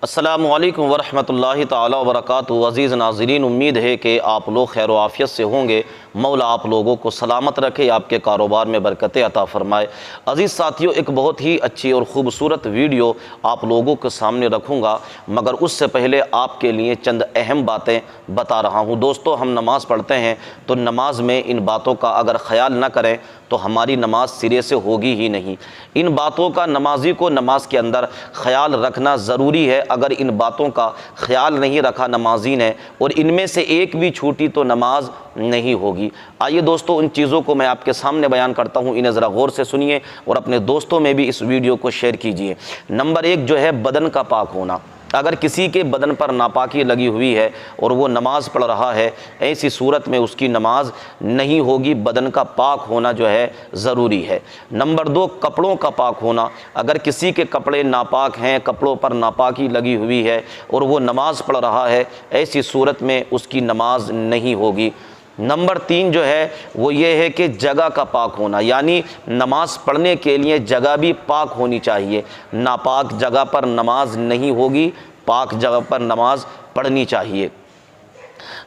السلام علیکم ورحمۃ اللہ تعالی وبرکاتہ۔ عزیز ناظرین، امید ہے کہ آپ لوگ خیر و عافیت سے ہوں گے۔ مولا آپ لوگوں کو سلامت رکھے، آپ کے کاروبار میں برکتیں عطا فرمائے۔ عزیز ساتھیوں، ایک بہت ہی اچھی اور خوبصورت ویڈیو آپ لوگوں کے سامنے رکھوں گا، مگر اس سے پہلے آپ کے لیے چند اہم باتیں بتا رہا ہوں۔ دوستو، ہم نماز پڑھتے ہیں تو نماز میں ان باتوں کا اگر خیال نہ کریں تو ہماری نماز سرے سے ہوگی ہی نہیں۔ ان باتوں کا نمازی کو نماز کے اندر خیال رکھنا ضروری ہے۔ اگر ان باتوں کا خیال نہیں رکھا نمازی نے اور ان میں سے ایک بھی چھوٹی تو نماز نہیں ہوگی۔ آئیے دوستو، ان چیزوں کو میں آپ کے سامنے بیان کرتا ہوں، انہیں ذرا غور سے سنیے اور اپنے دوستوں میں بھی اس ویڈیو کو شیئر کیجیے۔ نمبر ایک جو ہے بدن کا پاک ہونا۔ اگر کسی کے بدن پر ناپاکی لگی ہوئی ہے اور وہ نماز پڑھ رہا ہے، ایسی صورت میں اس کی نماز نہیں ہوگی۔ بدن کا پاک ہونا جو ہے ضروری ہے۔ نمبر دو، کپڑوں کا پاک ہونا۔ اگر کسی کے کپڑے ناپاک ہیں، کپڑوں پر ناپاکی لگی ہوئی ہے اور وہ نماز پڑھ رہا ہے، ایسی صورت میں اس کی نماز نہیں ہوگی۔ نمبر تین جو ہے وہ یہ ہے کہ جگہ کا پاک ہونا، یعنی نماز پڑھنے کے لیے جگہ بھی پاک ہونی چاہیے۔ ناپاک جگہ پر نماز نہیں ہوگی، پاک جگہ پر نماز پڑھنی چاہیے۔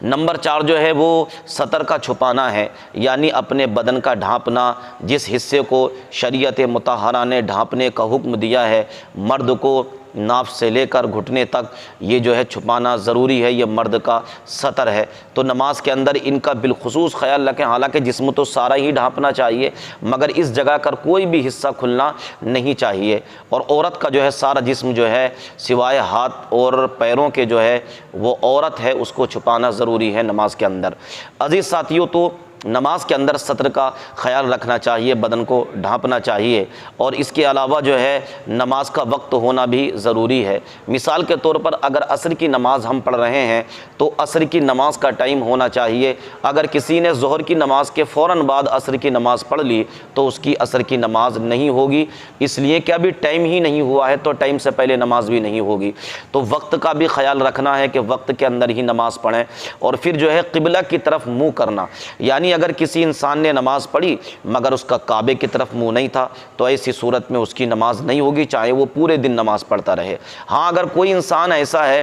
نمبر چار جو ہے وہ سطر کا چھپانا ہے، یعنی اپنے بدن کا ڈھانپنا۔ جس حصے کو شریعت مطہرہ نے ڈھانپنے کا حکم دیا ہے، مرد کو ناف سے لے کر گھٹنے تک یہ جو ہے چھپانا ضروری ہے، یہ مرد کا سطر ہے۔ تو نماز کے اندر ان کا بالخصوص خیال رکھیں۔ حالانکہ جسم تو سارا ہی ڈھانپنا چاہیے، مگر اس جگہ کا کوئی بھی حصہ کھلنا نہیں چاہیے۔ اور عورت کا جو ہے سارا جسم جو ہے سوائے ہاتھ اور پیروں کے جو ہے وہ عورت ہے، اس کو چھپانا ضروری ہے نماز کے اندر۔ عزیز ساتھیوں، تو نماز کے اندر سطر کا خیال رکھنا چاہیے، بدن کو ڈھانپنا چاہیے، اور اس کے علاوہ جو ہے نماز کا وقت ہونا بھی ضروری ہے۔ مثال کے طور پر اگر عصر کی نماز ہم پڑھ رہے ہیں تو عصر کی نماز کا ٹائم ہونا چاہیے۔ اگر کسی نے ظہر کی نماز کے فوراً بعد عصر کی نماز پڑھ لی تو اس کی عصر کی نماز نہیں ہوگی، اس لیے کہ ابھی ٹائم ہی نہیں ہوا ہے، تو ٹائم سے پہلے نماز بھی نہیں ہوگی۔ تو وقت کا بھی خیال رکھنا ہے کہ وقت کے اندر ہی نماز پڑھیں۔ اور پھر جو ہے قبلہ کی طرف منہ کرنا، یعنی اگر کسی انسان نے نماز پڑھی مگر اس کا کعبے کی طرف منہ نہیں تھا تو ایسی صورت میں اس کی نماز نہیں ہوگی، چاہے وہ پورے دن نماز پڑھتا رہے۔ ہاں، اگر کوئی انسان ایسا ہے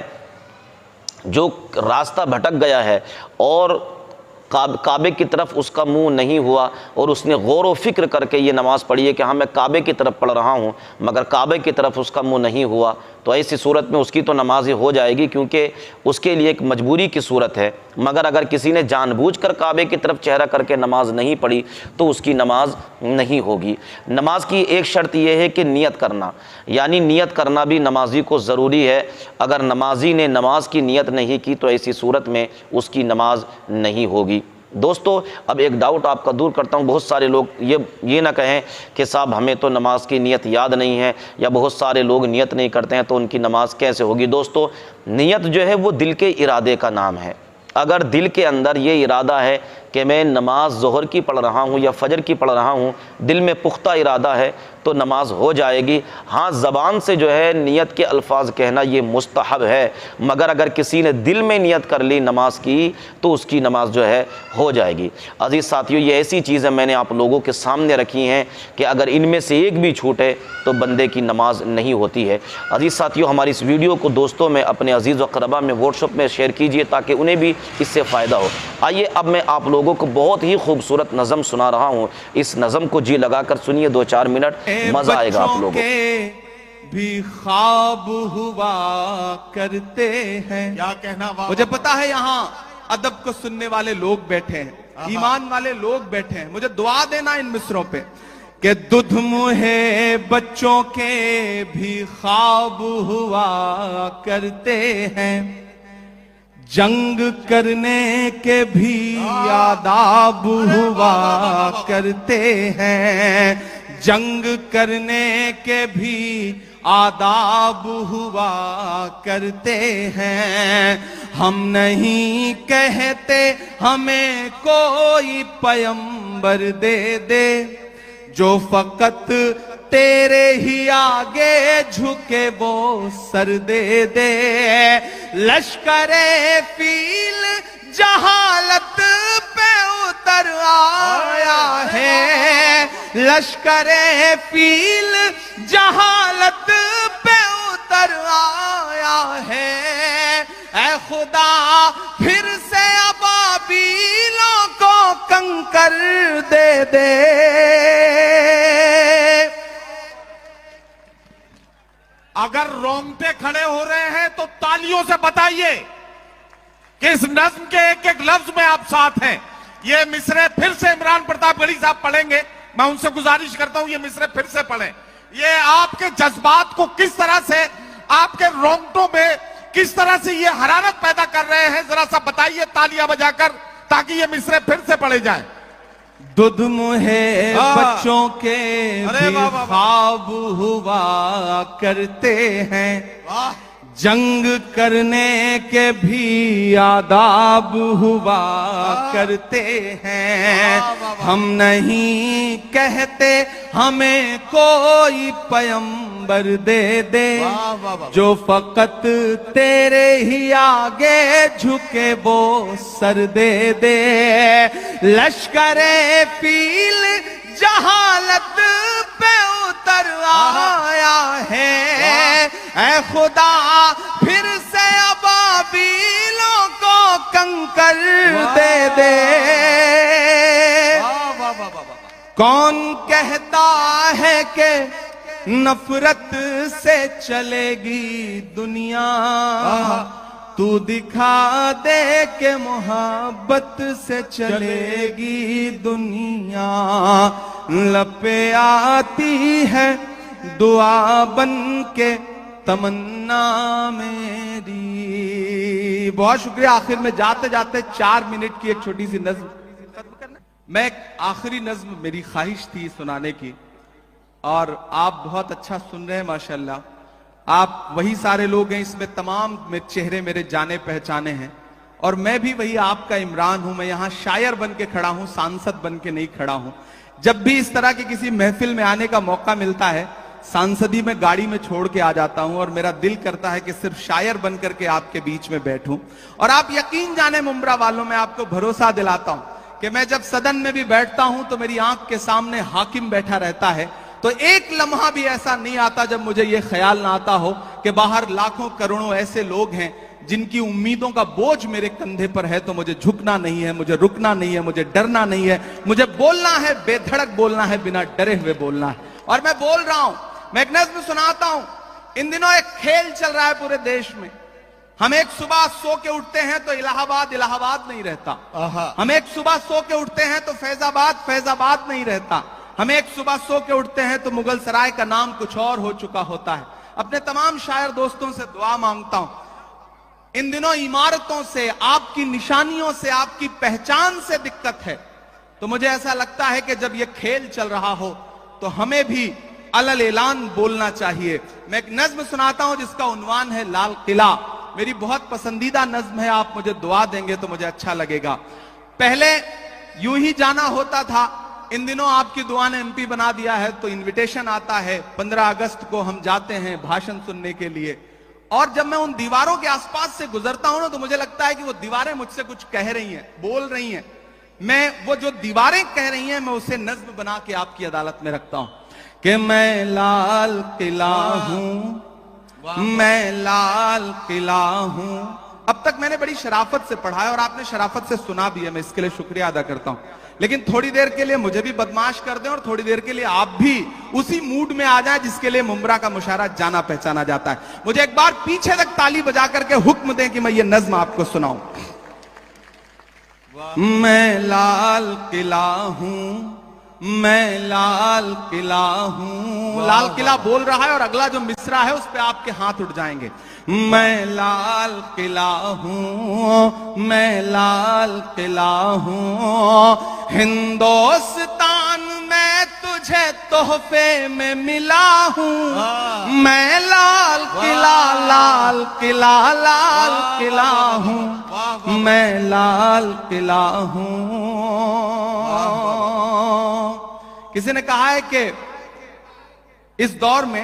جو راستہ بھٹک گیا ہے اور کعبے کی طرف اس کا منہ نہیں ہوا اور اس نے غور و فکر کر کے یہ نماز پڑھی ہے کہ ہاں میں کعبے کی طرف پڑھ رہا ہوں مگر کعبے کی طرف اس کا منہ نہیں ہوا، تو ایسی صورت میں اس کی تو نماز ہو جائے گی، کیونکہ اس کے لیے ایک مجبوری کی صورت ہے۔ مگر اگر کسی نے جان بوجھ کر کعبے کی طرف چہرہ کر کے نماز نہیں پڑھی تو اس کی نماز نہیں ہوگی۔ نماز کی ایک شرط یہ ہے کہ نیت کرنا، یعنی نیت کرنا بھی نمازی کو ضروری ہے۔ اگر نمازی نے نماز کی نیت نہیں کی تو ایسی صورت میں اس کی نماز نہیں ہوگی۔ دوستو، اب ایک ڈاؤٹ آپ کا دور کرتا ہوں۔ بہت سارے لوگ یہ نہ کہیں کہ صاحب ہمیں تو نماز کی نیت یاد نہیں ہے، یا بہت سارے لوگ نیت نہیں کرتے ہیں تو ان کی نماز کیسے ہوگی۔ دوستو، نیت جو ہے وہ دل کے ارادے کا نام ہے۔ اگر دل کے اندر یہ ارادہ ہے کہ میں نماز ظہر کی پڑھ رہا ہوں یا فجر کی پڑھ رہا ہوں، دل میں پختہ ارادہ ہے تو نماز ہو جائے گی۔ ہاں، زبان سے جو ہے نیت کے الفاظ کہنا یہ مستحب ہے، مگر اگر کسی نے دل میں نیت کر لی نماز کی تو اس کی نماز جو ہے ہو جائے گی۔ عزیز ساتھیوں، یہ ایسی چیزیں میں نے آپ لوگوں کے سامنے رکھی ہیں کہ اگر ان میں سے ایک بھی چھوٹے تو بندے کی نماز نہیں ہوتی ہے۔ عزیز ساتھیوں، ہماری اس ویڈیو کو دوستوں میں اپنے عزیز و اقربا میں واٹس ایپ میں شیئر کیجئے تاکہ انہیں بھی اس سے فائدہ ہو۔ آئیے اب میں آپ لوگوں کو بہت ہی خوبصورت نظم سنا رہا ہوں، اس نظم کو جی لگا کر سنیے، 2-4 منٹ مزہ آئے گا آپ لوگوں کو۔ بھی خواب ہوا کرتے ہیں، کیا کہنا مجھے پتا ہے یہاں ادب کو سننے والے لوگ بیٹھے ہیں، ایمان والے لوگ بیٹھے ہیں، مجھے دعا دینا ان مصروں پہ کہ دودھ منہ بچوں کے بھی خواب ہوا کرتے ہیں، جنگ کرنے کے بھی آداب ہوا کرتے ہیں، جنگ کرنے کے بھی آداب ہوا کرتے ہیں۔ ہم نہیں کہتے ہمیں کوئی پیغمبر دے دے، جو فقط تیرے ہی آگے جھکے وہ سر دے دے۔ لشکر فیل جہالت پہ اتر آیا ہے، لشکر فیل جہالت پہ اتر آیا خدا پھر سے ابابیلوں کو کنکر دے دے. اگر رونگٹے کھڑے ہو رہے ہیں تو تالیوں سے بتائیے کہ اس نظم کے ایک ایک لفظ میں آپ ساتھ ہیں. یہ مصرعے پھر سے عمران پرتاپ گڑھی صاحب پڑھیں گے. میں ان سے گزارش کرتا ہوں یہ مصرعے پھر سے پڑھیں. یہ آپ کے جذبات کو کس طرح سے، آپ کے رونگٹوں میں کس طرح سے یہ حرارت پیدا کر رہے ہیں، ذرا سا بتائیے تالیاں بجا کر، تاکہ یہ مصرعے پھر سے پڑھے جائیں. دودھ مجھے بچوں کے بھی خواب ہوا کرتے ہیں، جنگ کرنے کے بھی آداب ہوا کرتے ہیں. ہم نہیں کہتے ہمیں کوئی پیمبر دے دے، جو فقط تیرے ہی آگے جھکے وہ سر دے دے. لشکر فیل جہالت پہ اتر آیا ہے، اے خدا پھر سے ابابیلوں کو کنکر دے دے. کون کہتا ہے کہ نفرت سے چلے گی دنیا، تو دکھا دے کہ محبت سے چلے گی دنیا. لپے آتی ہے دعا بن کے تمنا میری. بہت شکریہ. آخر میں جاتے جاتے 4 منٹ کی ایک چھوٹی سی نظم ختم کرنا. میں ایک آخری نظم میری خواہش تھی سنانے کی، اور آپ بہت اچھا سن رہے ہیں ماشاءاللہ. آپ وہی سارے لوگ ہیں، اس میں تمام چہرے میرے جانے پہچانے ہیں، اور میں بھی وہی آپ کا عمران ہوں. میں یہاں شاعر بن کے کھڑا ہوں، سانسد بن کے نہیں کھڑا ہوں. جب بھی اس طرح کی کسی محفل میں آنے کا موقع ملتا ہے، سانسدی میں گاڑی میں چھوڑ کے آ جاتا ہوں، اور میرا دل کرتا ہے کہ صرف شاعر بن کر کے آپ کے بیچ میں بیٹھوں. اور آپ یقین جانے ممبرا والوں، میں آپ کو بھروسہ دلاتا ہوں کہ میں جب صدن میں بھی بیٹھتا ہوں تو میری آنکھ کے سامنے حاکم بیٹھا رہتا ہے، تو ایک لمحہ بھی ایسا نہیں آتا جب مجھے یہ خیال نہ آتا ہو کہ باہر لاکھوں کروڑوں ایسے لوگ ہیں جن کی امیدوں کا بوجھ میرے کندھے پر ہے. تو مجھے جھکنا نہیں ہے، مجھے رکنا نہیں ہے، مجھے ڈرنا نہیں ہے. مجھے بولنا ہے، بے دھڑک بولنا ہے، بنا ڈرے ہوئے بولنا ہے. اور میں بول رہا ہوں. میں ایک نظم سناتا ہوں. ان دنوں ایک کھیل چل رہا ہے پورے دیش میں. ہم ایک صبح سو کے اٹھتے ہیں تو الہ آباد نہیں رہتا. ہم ایک صبح سو کے اٹھتے ہیں تو فیض آباد نہیں رہتا. ہم ایک صبح سو کے اٹھتے ہیں تو مغل سرائے کا نام کچھ اور ہو چکا ہوتا ہے. اپنے تمام شاعر دوستوں سے دعا مانگتا ہوں. ان دنوں عمارتوں سے، آپ کی نشانیوں سے، آپ کی پہچان سے دقت ہے. تو مجھے ایسا لگتا ہے کہ جب یہ کھیل چل رہا ہو تو ہمیں بھی علل اعلان بولنا چاہیے. میں ایک نظم سناتا ہوں جس کا عنوان ہے لال قلعہ. میری بہت پسندیدہ نظم ہے. آپ مجھے دعا دیں گے تو مجھے اچھا لگے گا. پہلے یوں ہی جانا ہوتا تھا. ان دنوں آپ کی دعا نے MP بنا دیا ہے تو انویٹیشن آتا ہے. 15 اگست کو ہم جاتے ہیں بھاشن سننے کے لیے. اور جب میں ان دیواروں کے آس پاس سے گزرتا ہوں نا تو مجھے لگتا ہے کہ وہ دیواریں مجھ سے کچھ کہہ رہی ہیں، بول رہی ہیں. میں وہ جو دیواریں کہہ رہی ہیں میں اسے نظم بنا کے آپ کی عدالت میں رکھتا ہوں کہ میں لال قلعہ ہوں، میں لال قلعہ ہوں. اب تک میں نے بڑی شرافت سے پڑھا ہے اور آپ نے شرافت سے سنا بھی ہے. میں اس کے لیے شکریہ ادا کرتا ہوں. لیکن تھوڑی دیر کے لیے مجھے بھی بدمعاش کر دیں اور تھوڑی دیر کے لیے آپ بھی اسی موڈ میں آ جائیں جس کے لیے ممبرا کا مشاعرہ جانا پہچانا جاتا ہے. مجھے ایک بار پیچھے تک تالی بجا کر کے حکم دیں کہ میں یہ نظم آپ کو سناؤں. میں لال قلعہ ہوں، میں لال قلعہ ہوں. لال قلعہ بول رہا ہے اور اگلا جو مصرع ہے اس پہ آپ کے ہاتھ اٹھ جائیں گے. میں لال قلعہ ہوں، میں لال قلعہ ہوں. ہندوستان میں تجھے تحفے میں ملا ہوں. میں لال قلعہ، لال قلعہ، لال قلعہ ہوں. میں لال قلعہ ہوں. کسی نے کہا ہے کہ اس دور میں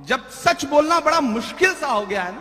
جب سچ بولنا بڑا مشکل سا ہو گیا ہے نا،